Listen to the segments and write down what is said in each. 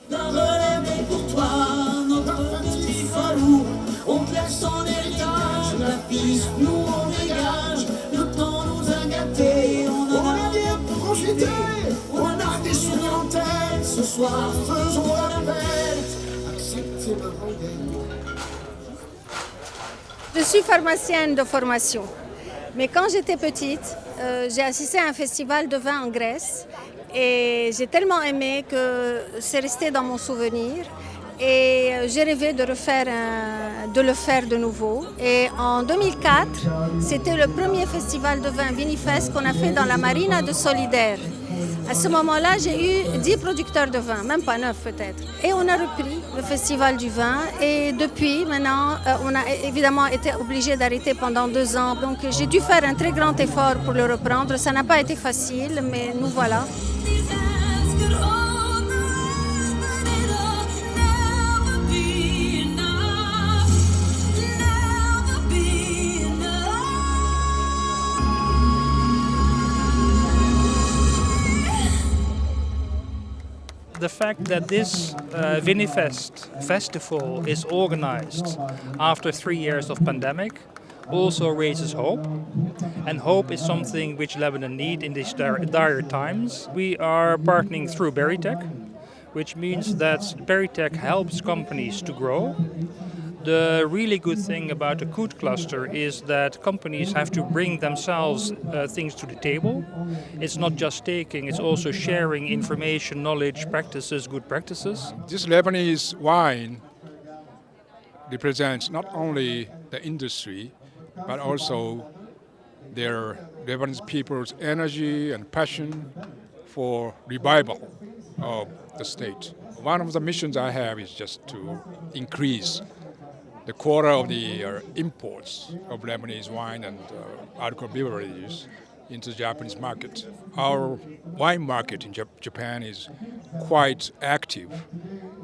D'un relève est pour toi, notre petit falou. On te laisse son héritage, la piste, nous on dégage. Le temps nous a gâtés, on a bien profité. On a des souvenirs en tête, ce soir faisons la fête. Acceptez ma rengaine. Je suis pharmacienne de formation, mais quand j'étais petite, j'ai assisté à un festival de vin en Grèce et j'ai tellement aimé que c'est resté dans mon souvenir et j'ai rêvé de le faire de nouveau. Et en 2004, c'était le premier festival de vin Vinifest qu'on a fait dans la marina de Solidaire. À ce moment-là, j'ai eu 10 producteurs de vin, même pas 9 peut-être. Et on a repris le festival du vin et depuis maintenant, on a évidemment été obligé d'arrêter pendant 2 ans. Donc j'ai dû faire un très grand effort pour le reprendre. Ça n'a pas été facile, mais nous voilà. The fact that this Vinifest festival is organized after 3 years of pandemic also raises hope. And hope is something which Lebanon needs in these dire times. We are partnering through Berytech, which means that Berytech helps companies to grow. The really good thing about the Coot cluster is that companies have to bring themselves things to the table. It's not just taking, it's also sharing information, knowledge, practices, good practices. This Lebanese wine represents not only the industry, but also their Lebanese people's energy and passion for revival of the state. One of the missions I have is just to increase the quota of the imports of Lebanese wine and alcohol beverages into the Japanese market. Our wine market in Japan is quite active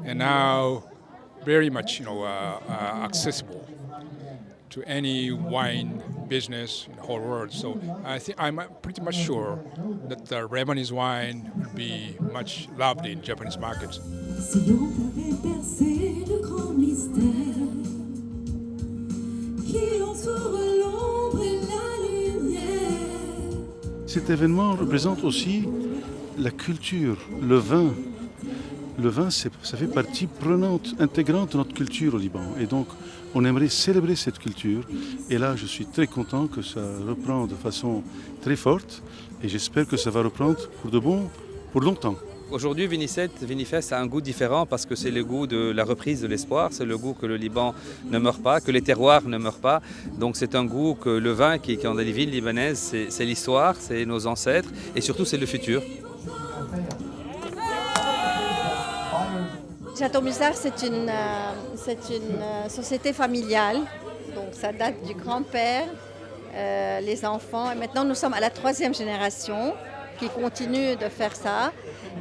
and now very much accessible to any wine business in the whole world. So I'm pretty much sure that the Lebanese wine will be much loved in Japanese markets. Cet événement représente aussi la culture, le vin. Le vin, ça fait partie prenante, intégrante de notre culture au Liban. Et donc, on aimerait célébrer cette culture. Et là, je suis très content que ça reprend de façon très forte. Et j'espère que ça va reprendre pour longtemps. Aujourd'hui, Vinifest a un goût différent parce que c'est le goût de la reprise de l'espoir, c'est le goût que le Liban ne meurt pas, que les terroirs ne meurent pas. Donc c'est un goût que le vin qui est dans les villes libanaises, c'est l'histoire, c'est nos ancêtres et surtout c'est le futur. Château Musard, c'est une société familiale, donc ça date du grand-père, les enfants. Et maintenant, nous sommes à la 3e génération qui continue de faire ça.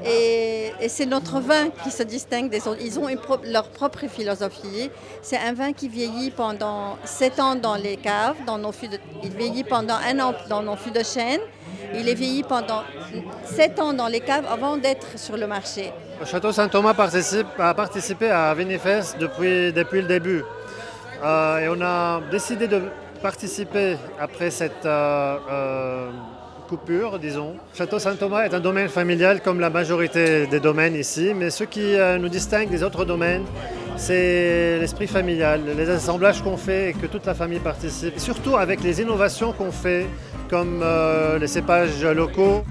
Et c'est notre vin qui se distingue des autres. Ils ont leur propre philosophie. C'est un vin qui vieillit pendant 7 ans dans les caves, il vieillit pendant 1 an dans nos fûts de chêne. Il est vieilli pendant 7 ans dans les caves avant d'être sur le marché. Le Château Saint-Thomas a participé à Vinifest depuis le début. Et on a décidé de participer après cette coupure, disons. Château Saint-Thomas est un domaine familial comme la majorité des domaines ici, mais ce qui nous distingue des autres domaines, c'est l'esprit familial, les assemblages qu'on fait et que toute la famille participe. Et surtout avec les innovations qu'on fait, comme les cépages locaux.